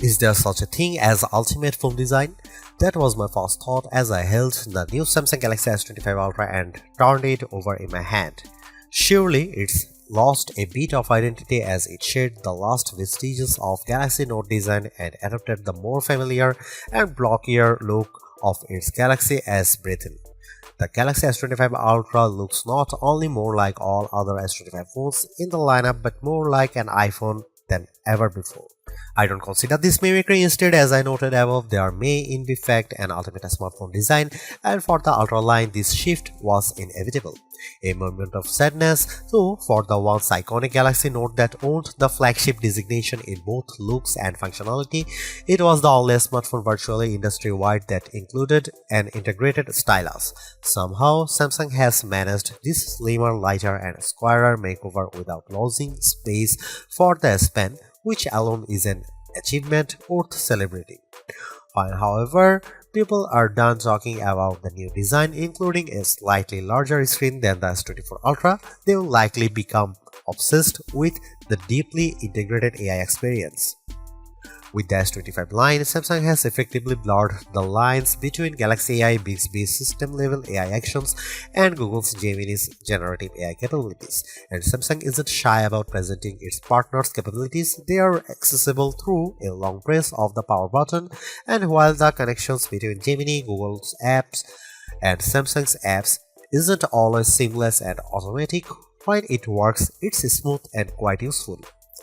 Is there such a thing as ultimate phone design? That was my first thought as I held the new Samsung Galaxy S25 Ultra and turned it over in my hand. Surely it's lost a bit of identity as it shed the last vestiges of Galaxy Note design and adopted the more familiar and blockier look of its Galaxy S breathing. The Galaxy S25 Ultra looks not only more like all other S25 phones in the lineup but more like an iPhone than ever before. I don't consider this mimicry. Instead, as I noted above, there may in fact an ultimate smartphone design, and for the Ultra line this shift was inevitable. A moment of sadness, though, for the once iconic Galaxy Note that owned the flagship designation in both looks and functionality. It was the only smartphone virtually industry-wide that included an integrated stylus. Somehow, Samsung has managed this slimmer, lighter and squarer makeover without losing space for the S Pen, which alone is an achievement worth celebrating. However, people are done talking about the new design, including a slightly larger screen than the S24 Ultra. They will likely become obsessed with the deeply integrated AI experience. With the S25 line, Samsung has effectively blurred the lines between Galaxy AI Bixby's system-level AI actions and Google's Gemini's generative AI capabilities. And Samsung isn't shy about presenting its partners' capabilities. They are accessible through a long press of the power button, and while the connections between Gemini, Google's apps, and Samsung's apps isn't always seamless and automatic, when it works, it's smooth and quite useful.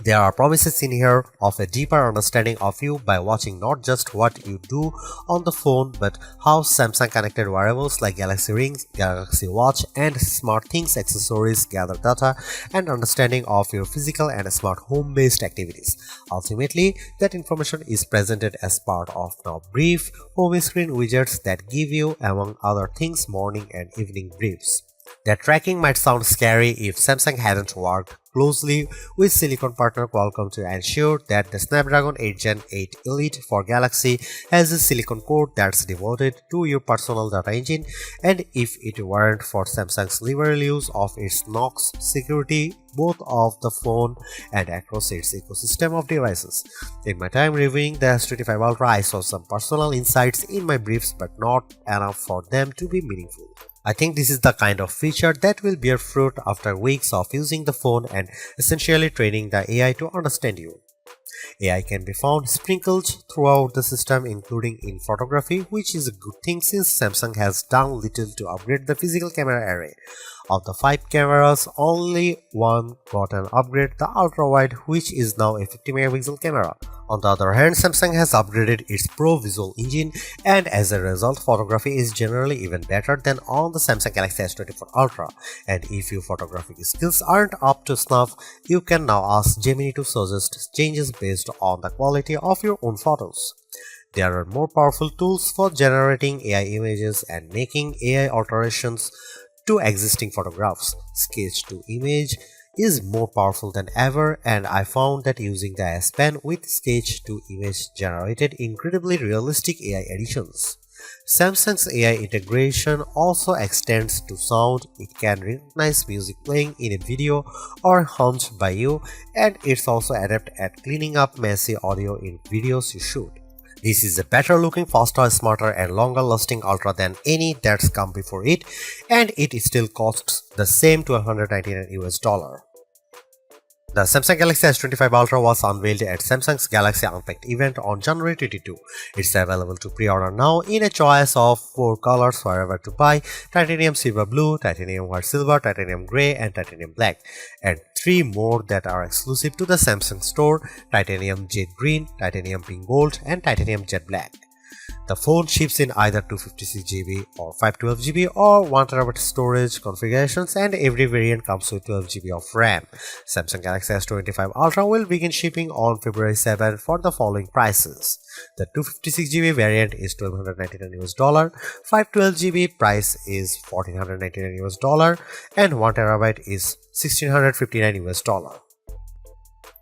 There are promises in here of a deeper understanding of you by watching not just what you do on the phone but how Samsung connected wearables like Galaxy Rings, Galaxy Watch and SmartThings accessories gather data and understanding of your physical and smart home-based activities. Ultimately, that information is presented as part of now brief home screen widgets that give you, among other things, morning and evening briefs. That tracking might sound scary if Samsung hadn't worked closely with silicon partner Qualcomm to ensure that the Snapdragon 8 Gen 8 Elite for Galaxy has a silicon core that's devoted to your personal data engine, and if it weren't for Samsung's liberal use of its Knox security both of the phone and across its ecosystem of devices. In my time reviewing the S25 Ultra, I saw some personal insights in my briefs but not enough for them to be meaningful. I think this is the kind of feature that will bear fruit after weeks of using the phone and essentially training the AI to understand you. AI can be found sprinkled throughout the system, including in photography, which is a good thing since Samsung has done little to upgrade the physical camera array. Of the 5 cameras, only one got an upgrade, the ultra-wide, which is now a 50-megapixel camera. On the other hand, Samsung has upgraded its Pro Visual engine, and as a result, photography is generally even better than on the Samsung Galaxy S24 Ultra. And if your photographic skills aren't up to snuff, you can now ask Gemini to suggest changes based on the quality of your own photos. There are more powerful tools for generating AI images and making AI alterations to existing photographs. Sketch to image is more powerful than ever, and I found that using the S Pen with sketch to image generated incredibly realistic AI editions. Samsung's AI integration also extends to sound. It can recognize music playing in a video or hummed by you, and it's also adept at cleaning up messy audio in videos you shoot. This is a better looking, faster, smarter and longer lasting Ultra than any that's come before it, and it still costs the same $199 US. The Samsung Galaxy S25 Ultra was unveiled at Samsung's Galaxy Unpacked event on January 22. It's available to pre-order now in a choice of 4 colors wherever to buy: titanium silver blue, titanium white silver, titanium grey and titanium black, and 3 more that are exclusive to the Samsung store: titanium jet green, titanium pink gold and titanium jet black. The phone ships in either 256GB or 512GB or 1TB storage configurations, and every variant comes with 12GB of RAM. Samsung Galaxy S25 Ultra will begin shipping on February 7 for the following prices. The 256GB variant is $1,299 US, 512GB price is $1,499 US, and 1TB is $1,659 US.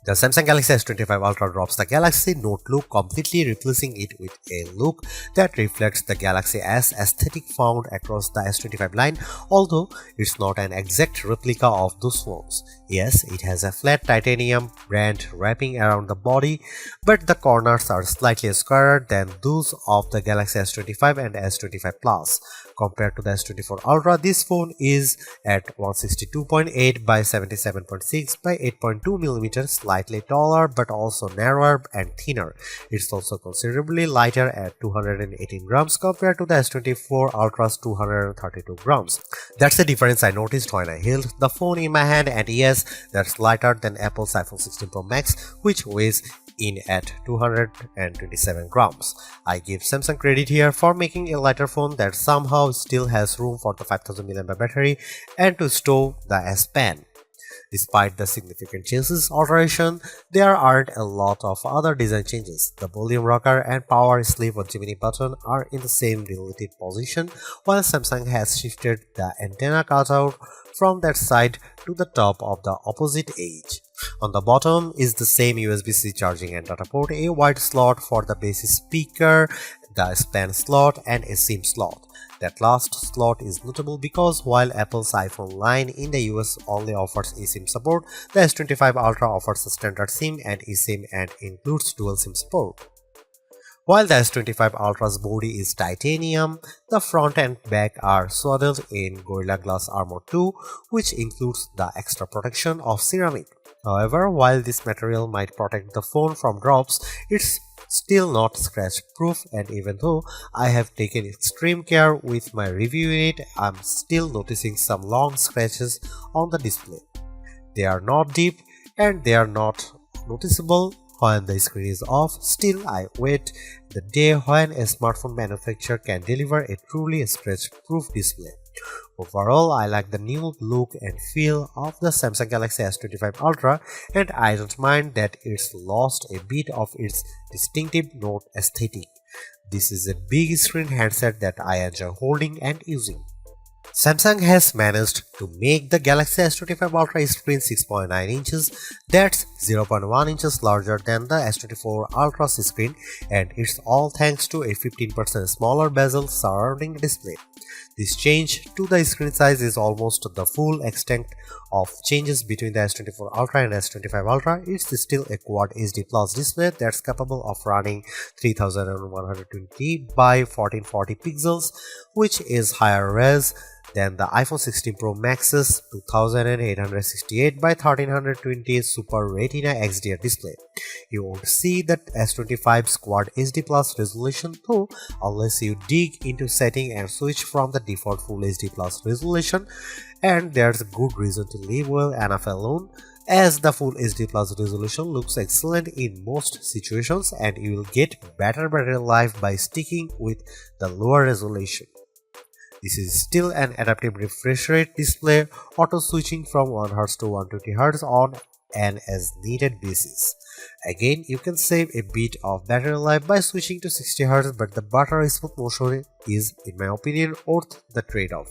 The Samsung Galaxy S25 Ultra drops the Galaxy Note look, completely replacing it with a look that reflects the Galaxy S aesthetic found across the S25 line, although it's not an exact replica of those phones. Yes, it has a flat titanium band wrapping around the body, but the corners are slightly squarer than those of the Galaxy S25 and S25 Plus. Compared to the S24 Ultra, this phone is at 162.8 by 77.6 by 8.2mm, slightly taller but also narrower and thinner. It's also considerably lighter at 218 grams compared to the S24 Ultra's 232 grams. That's the difference I noticed when I held the phone in my hand, and yes, that's lighter than Apple's iPhone 16 Pro Max, which weighs in at 227 grams. I give Samsung credit here for making a lighter phone that somehow still has room for the 5000 mAh battery and to stow the S Pen. Despite the significant changes alteration, there aren't a lot of other design changes. The volume rocker and power sleeve or Gemini button are in the same relative position, while Samsung has shifted the antenna cutout from that side to the top of the opposite edge. On the bottom is the same USB-C charging and data port, a wide slot for the base speaker, the S Pen slot, and a SIM slot. That last slot is notable because while Apple's iPhone line in the US only offers eSIM support, the S25 Ultra offers a standard SIM and eSIM and includes dual SIM support. While the S25 Ultra's body is titanium, the front and back are swaddled in Gorilla Glass Armor 2, which includes the extra protection of ceramic. However, while this material might protect the phone from drops, it's still not scratch proof, and even though I have taken extreme care with my review unit, I'm still noticing some long scratches on the display. They are not deep and they are not noticeable when the screen is off. Still, I wait the day when a smartphone manufacturer can deliver a truly scratch-proof display. Overall, I like the new look and feel of the Samsung Galaxy S25 Ultra, and I don't mind that it's lost a bit of its distinctive Note aesthetic. This is a big screen handset that I enjoy holding and using. Samsung has managed to make the Galaxy S25 Ultra screen 6.9 inches, that's 0.1 inches larger than the S24 Ultra's screen, and it's all thanks to a 15% smaller bezel surrounding the display. This change to the screen size is almost the full extent of changes between the S24 Ultra and S25 Ultra. It's still a Quad HD Plus display that's capable of running 3120 by 1440 pixels, which is higher res than the iPhone 16 Pro Max's 2868 by 1320 Super Retina XDR display. You won't see that S25's Quad HD Plus resolution though unless you dig into setting and switch from the default Full HD Plus resolution, and there's a good reason to leave well enough alone, as the Full HD Plus resolution looks excellent in most situations and you will get better battery life by sticking with the lower resolution. This is still an adaptive refresh rate display, auto switching from 1Hz to 120Hz on an as needed basis. Again, you can save a bit of battery life by switching to 60Hz, but the battery smooth motion is, in my opinion, worth the trade-off.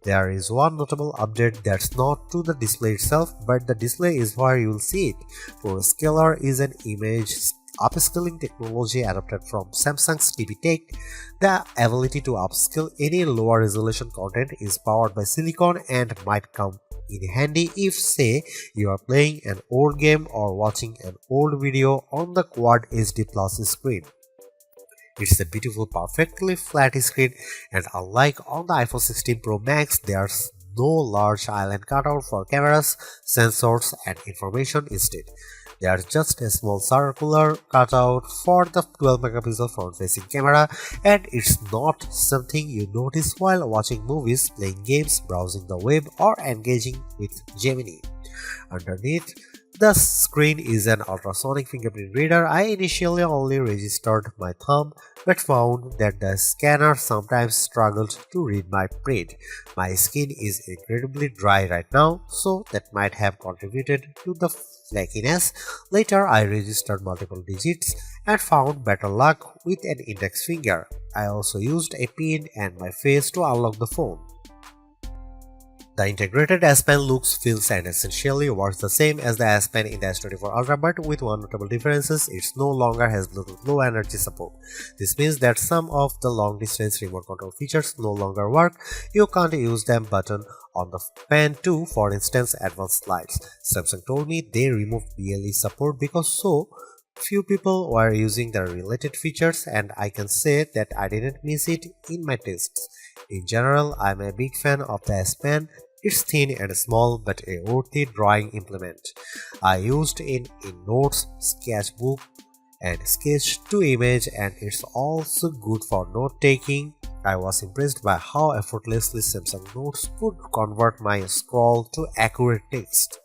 There is one notable update that's not to the display itself, but the display is where you will see it. ProScaler is an image upscaling technology adapted from Samsung's TV Tech. The ability to upscale any lower resolution content is powered by silicon and might come in handy if, say, you are playing an old game or watching an old video on the Quad HD Plus screen. It's a beautiful, perfectly flat screen, and unlike on the iPhone 16 Pro Max, there's no large island cutout for cameras, sensors, and information. Instead, there's just a small circular cutout for the 12-megapixel front-facing camera, and it's not something you notice while watching movies, playing games, browsing the web, or engaging with Gemini. Underneath the screen is an ultrasonic fingerprint reader. I initially only registered my thumb, but found that the scanner sometimes struggled to read my print. My skin is incredibly dry right now, so that might have contributed to the flakiness. Later, I registered multiple digits and found better luck with an index finger. I also used a pin and my face to unlock the phone. The integrated S Pen looks, feels and essentially works the same as the S Pen in the S24 Ultra, but with one notable difference: it no longer has Bluetooth Low Energy support. This means that some of the long distance remote control features no longer work. You can't use them button on the Pen 2, for instance, advanced lights. Samsung told me they removed BLE support because so few people were using the related features, and I can say that I didn't miss it in my tests. In general, I'm a big fan of the S Pen. It's thin and small but a worthy drawing implement. I used it in notes, sketchbook and sketch to image, and it's also good for note taking. I was impressed by how effortlessly Samsung Notes could convert my scroll to accurate text.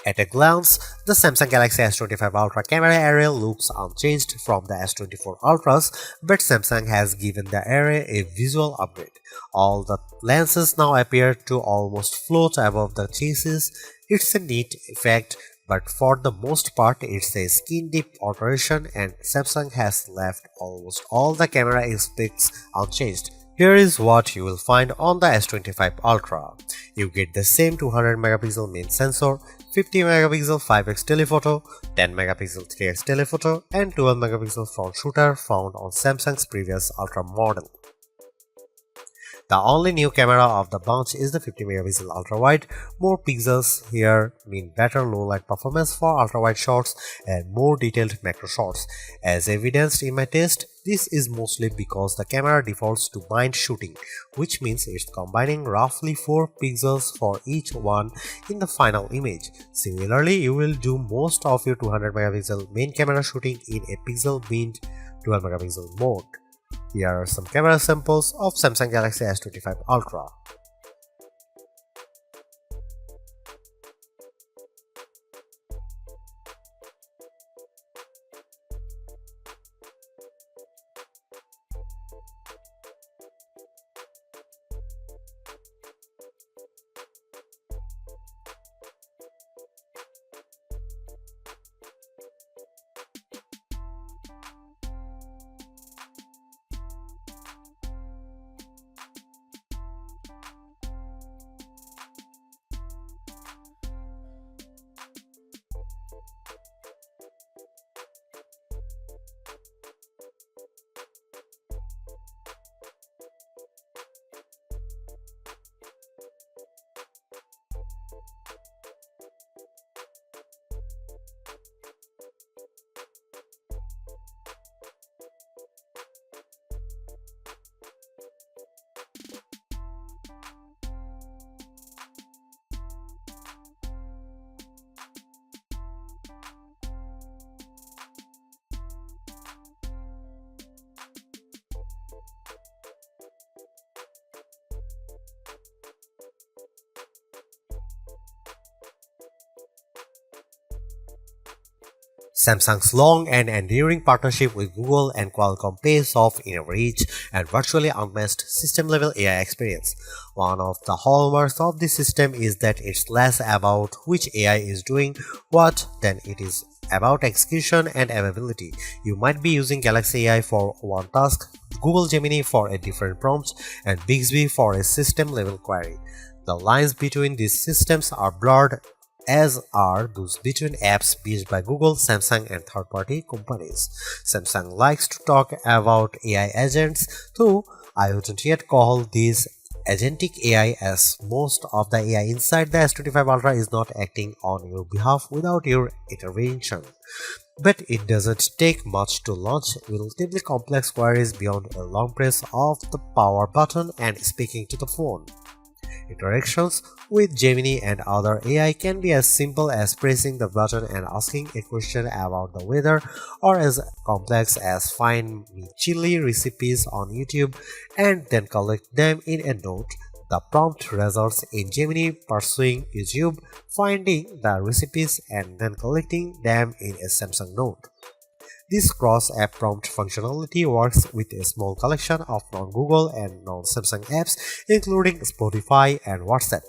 At a glance, the Samsung Galaxy S25 Ultra camera array looks unchanged from the S24 Ultras, but Samsung has given the array a visual upgrade. All the lenses now appear to almost float above the chassis. It's a neat effect, but for the most part it's a skin-deep alteration, and Samsung has left almost all the camera aspects unchanged. Here is what you will find on the S25 Ultra. You get the same 200 megapixel main sensor, 50 megapixel 5x telephoto, 10 megapixel 3x telephoto, and 12 megapixel front shooter found on Samsung's previous Ultra model. The only new camera of the bunch is the 50 megapixel ultra wide. More pixels here mean better low light performance for ultra wide shots and more detailed macro shots. As evidenced in my test, this is mostly because the camera defaults to bind shooting, which means it's combining roughly 4 pixels for each one in the final image. Similarly, you will do most of your 200 megapixel main camera shooting in a pixel binned 12 megapixel mode. Here are some camera samples of Samsung Galaxy S25 Ultra. Samsung's long and enduring partnership with Google and Qualcomm pays off in a rich and virtually unmatched system-level AI experience. One of the hallmarks of this system is that it's less about which AI is doing what than it is about execution and availability. You might be using Galaxy AI for one task, Google Gemini for a different prompt, and Bixby for a system-level query. The lines between these systems are blurred, as are those between apps built by Google, Samsung, and third-party companies. Samsung likes to talk about AI agents, though I wouldn't yet call these agentic AI, as most of the AI inside the S25 Ultra is not acting on your behalf without your intervention. But it doesn't take much to launch relatively complex queries beyond a long press of the power button and speaking to the phone. Interactions with Gemini and other AI can be as simple as pressing the button and asking a question about the weather, or as complex as find me chili recipes on YouTube and then collect them in a note. The prompt results in Gemini pursuing YouTube, finding the recipes and then collecting them in a Samsung note. This cross-app prompt functionality works with a small collection of non-Google and non-Samsung apps, including Spotify and WhatsApp.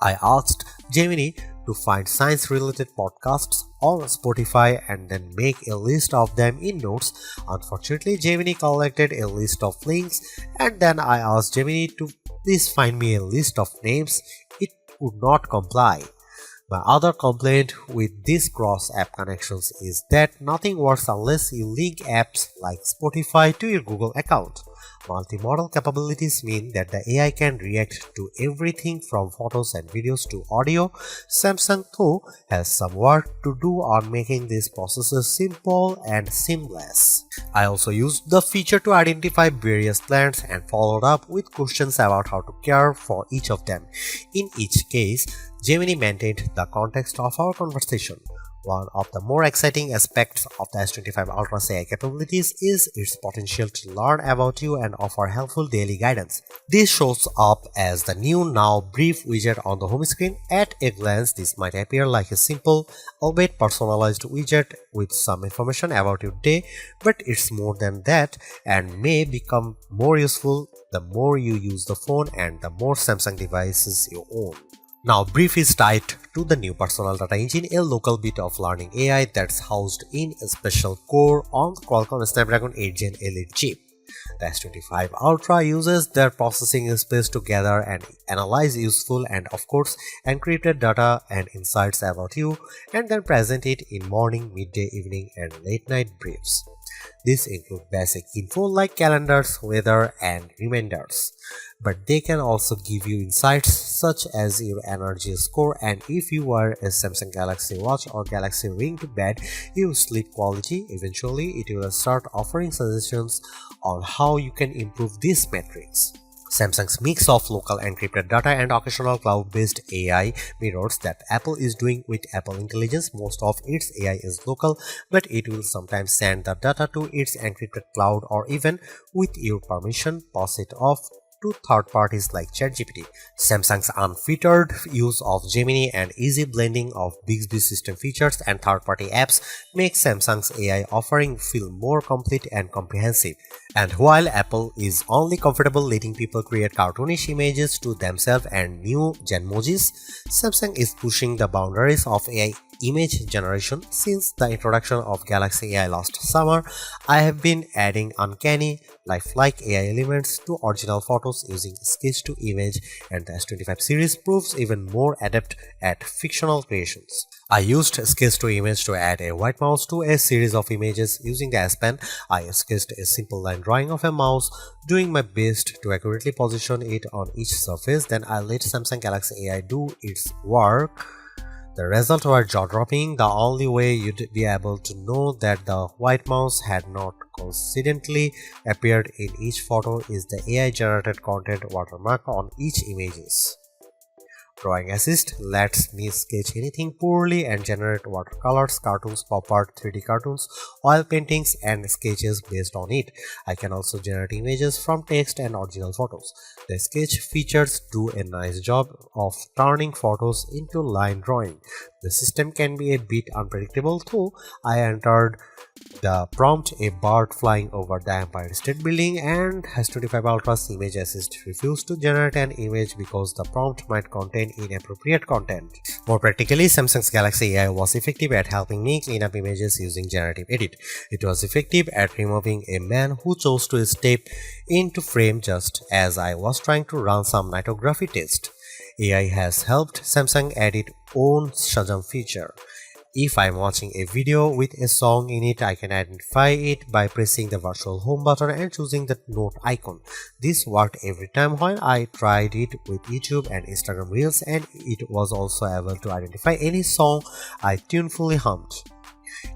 I asked Gemini to find science-related podcasts on Spotify and then make a list of them in notes. Unfortunately, Gemini collected a list of links, and then I asked Gemini to Please find me a list of names. It would not comply. My other complaint with these cross-app connections is that nothing works unless you link apps like Spotify to your Google account. Multi-modal capabilities mean that the AI can react to everything from photos and videos to audio. Samsung, though, has some work to do on making these processes simple and seamless. I also used the feature to identify various plants and followed up with questions about how to care for each of them. In each case, Gemini maintained the context of our conversation. One of the more exciting aspects of the S25 Ultra's AI capabilities is its potential to learn about you and offer helpful daily guidance. This shows up as the new Now Brief widget on the home screen. At a glance, this might appear like a simple, albeit personalized widget with some information about your day, but it's more than that and may become more useful the more you use the phone and the more Samsung devices you own. Now, Brief is tied to the new personal data engine, a local bit of learning AI that's housed in a special core on the Qualcomm Snapdragon 8 Gen Elite chip. The S25 Ultra uses their processing space to gather and analyze useful and, of course, encrypted data and insights about you, and then present it in morning, midday, evening, and late night briefs. These include basic info like calendars, weather, and reminders. But they can also give you insights such as your energy score and if you wear a Samsung Galaxy Watch or Galaxy Ring to bed, your sleep quality. Eventually, it will start offering suggestions on how you can improve these metrics. Samsung's mix of local encrypted data and occasional cloud-based AI mirrors that Apple is doing with Apple Intelligence. Most of its AI is local, but it will sometimes send the data to its encrypted cloud or even, with your permission, pass it off to third parties like ChatGPT. Samsung's unfettered use of Gemini and easy blending of Bixby system features and third-party apps makes Samsung's AI offering feel more complete and comprehensive. And while Apple is only comfortable letting people create cartoonish images to themselves and new Genmojis, Samsung is pushing the boundaries of AI image generation. Since the introduction of Galaxy AI last summer, I have been adding uncanny, lifelike AI elements to original photos using sketch to image, and the S25 series proves even more adept at fictional creations. I used sketch to image to add a white mouse to a series of images using the S Pen. I sketched a simple line drawing of a mouse, doing my best to accurately position it on each surface. Then I let Samsung Galaxy AI do its work. The results were jaw-dropping. The only way you'd be able to know that the white mouse had not coincidentally appeared in each photo is the AI-generated content watermark on each images. Drawing Assist lets me sketch anything poorly and generate watercolors, cartoons, pop art, 3D cartoons, oil paintings, and sketches based on it. I can also generate images from text and original photos. The sketch features do a nice job of turning photos into line drawing. The system can be a bit unpredictable, though. I entered the prompt a bird flying over the Empire State Building, and S25 Ultra's Image Assist refused to generate an image because the prompt might contain inappropriate content. More practically, Samsung's Galaxy AI was effective at helping me clean up images using generative edit. It was effective at removing a man who chose to step into frame just as I was trying to run some nightography test. AI has helped Samsung add its own Shazam feature. If I'm watching a video with a song in it, I can identify it by pressing the virtual home button and choosing the note icon. This worked every time when I tried it with YouTube and Instagram Reels, and it was also able to identify any song I tunefully hummed.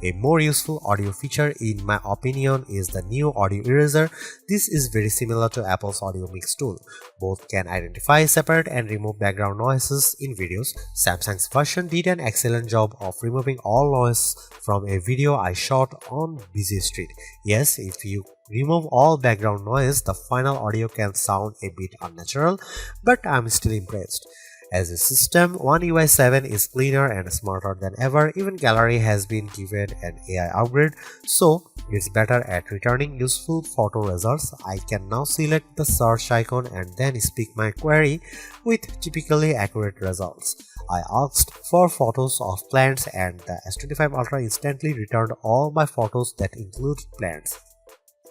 A more useful audio feature in my opinion is the new audio eraser. This is very similar to Apple's audio mix tool. Both can identify, separate and remove background noises in videos. Samsung's version did an excellent job of removing all noise from a video I shot on busy street. Yes, if you remove all background noise, the final audio can sound a bit unnatural, but I'm still impressed. As a system, One UI 7 is cleaner and smarter than ever. Even Gallery has been given an AI upgrade, so it's better at returning useful photo results. I can now select the search icon and then speak my query with typically accurate results. I asked for photos of plants and the S25 Ultra instantly returned all my photos that include plants.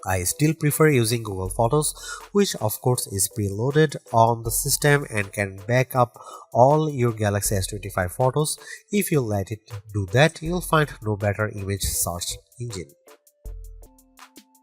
I still prefer using Google Photos, which of course is preloaded on the system and can back up all your Galaxy S25 photos. If you let it do that, you'll find no better image search engine.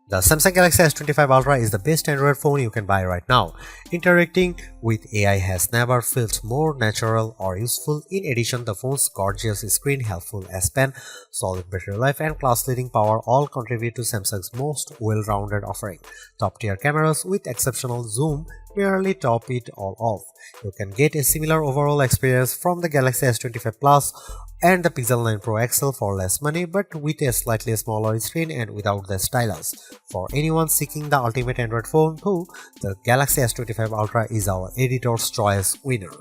The Samsung Galaxy S25 Ultra is the best Android phone you can buy right now. Interacting with AI has never felt more natural or useful. In addition, the phone's gorgeous screen, helpful S Pen, solid battery life, and class-leading power all contribute to Samsung's most well-rounded offering. Top-tier cameras with exceptional zoom merely top it all off. You can get a similar overall experience from the Galaxy S25 Plus and the Pixel 9 Pro XL for less money, but with a slightly smaller screen and without the stylus. For anyone seeking the ultimate Android phone too, the Galaxy S25 Ultra is our editor's choice winner.